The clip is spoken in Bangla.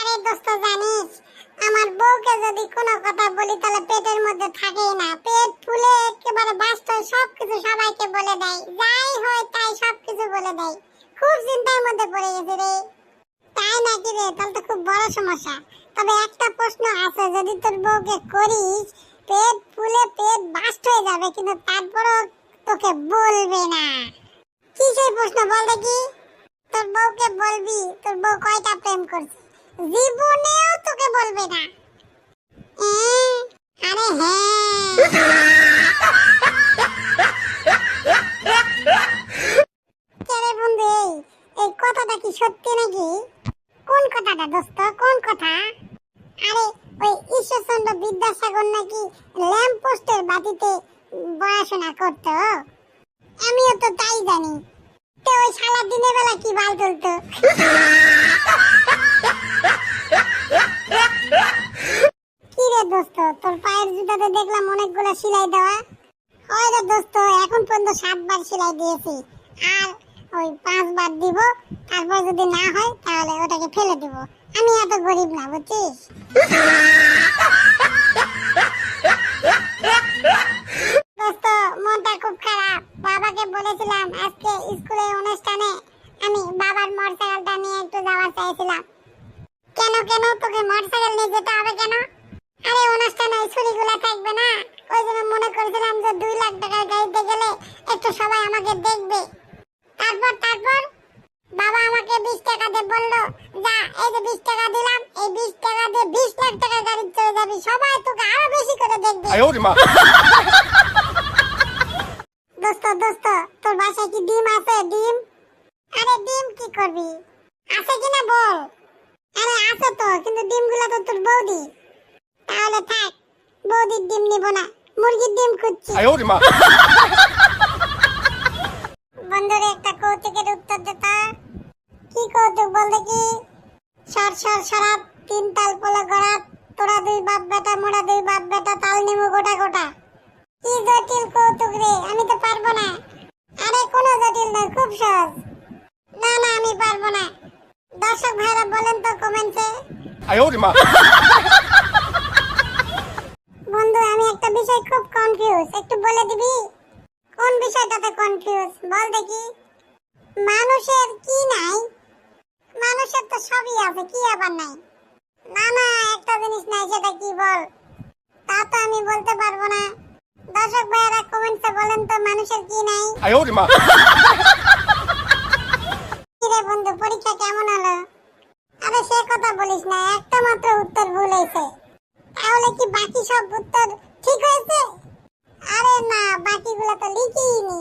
আরে দোস্ত জানিস, আমার বউকে যদি কোনো কথা বলি তাহলে পেটের মধ্যে থাকেই না, পেট ফুলে একেবারে বাস্ত সবকিছু সবাইকে বলে দেয়, যাই হয় তাই সবকিছু বলে দেয়। খুব চিন্তার মধ্যে পড়ে গেছে রে। তাই নাকি রে? তাহলে তো খুব বড় সমস্যা। তবে একটা প্রশ্ন আছে, যদি তোর বউকে করিস পেট ফুলে পেট বাস্ট হয়ে যাবে, কিন্তু তারপরও তোকে বলবে না। কি সেই প্রশ্ন বল দেখি? তোর বউকে বলবি তোর বউ কয়টা প্রেম করছে, জীবনেও তোকে বলবে না। আরে হ্যাঁ বন্ধু, এই কথাটা কি সত্যি নাকি? কোন কথাটা দোস্ত, কোন কথা? আরে ওই ঈশ্বরচন্দ্র বিদ্যাসাগর নাকি ল্যাম্প পোস্টের বাতিতে পড়াশোনা করতো, আমিও তো তাই জানি। তো ওই সারা দিনের বেলা কি বাল তুলতো? কি রে দোস্ত, তোর পায়ের জুতাতে দেখলাম অনেকগুলো সেলাই দেওয়া। হয় রে দোস্ত, এখন পর্যন্ত 7 বার সেলাই দিয়েছি, আর ওই 5 বার দিব। তারপর যদি না হয় তাহলে ওটাকে ফেলে দিব। আমি এত গরিব না, বুঝছিস? দোস্ত মনটা খুব খারাপ। বাবাকে বলেছিলাম আজকে স্কুলে অনুষ্ঠানে আমি বাবার মোটরসাইকেলটা নিয়ে একটু যাওয়ার চাইছিলাম। কেন তোকে মোটরসাইকেল নিয়ে যেতে হবে কেন? আরে অনুষ্ঠানে ছুরিগুলা থাকবে না, ওই জন্য মনে করেছিলাম যে 2 লাখ টাকার গাড়িতে গেলে একটু সবাই আমাকে দেখবে। তারপর বাবা আমাকে 20 টাকা দিয়ে বলল, যা এই যে 20 টাকা দিলাম, এই 20 টাকা দিয়ে 20 লাখ টাকার গাড়ি চলে যাবি, সবাই তোকে আরো বেশি করে দেখবে। দোস্ত তোর বাসায় কি ডিম আছে? ডিম? আরে ডিম কি করবি, আছে কিনা বল? আরে আছে তো, কিন্তু ডিমগুলো তো তোর বৌদি। তাহলে থাক, বৌদির ডিম নিব না, মুরগির ডিম খুঁজছি। বন্ধুরে একটা কৌতুকের উত্তর দে তো। কি কৌতুক বল দেখি? সরাত 3 তাল পোলা গড়াত, তোরা 2 বাপ বেটা, মোরা 2 বাপ বেটা, তাল নিমু গোটা। কি জটিল কৌতুক রে, আমি তো পারবো না। আরে কোনো জটিল নয়, খুব সহজ। না আমি পারবো না। দর্শক ভাইরা বলেন তো কমেন্টে। বন্ধু আমি একটা বিষয় খুব কনফিউজ, একটু বলে দিবি? কোন বিষয়টাতে কনফিউজ বল দেখি? মানুষের কি নাই? মানুষের তো সবই আছে, কি আবার নাই? না একটা জিনিস নাই, সেটা কি বল? তা তো আমি বলতে পারবো না। দর্শক ভাইরা কমেন্টে বলেন তো মানুষের কি নাই? কিরে বন্ধু, পরীক্ষা কেমন হলো? আরে সে কথা বলিস না, একটা মাত্র উত্তর ভুল হয়েছে। তাহলে কি বাকি সব উত্তর ঠিক হয়েছে? আরে না, বাকিগুলো তো লিখিনি।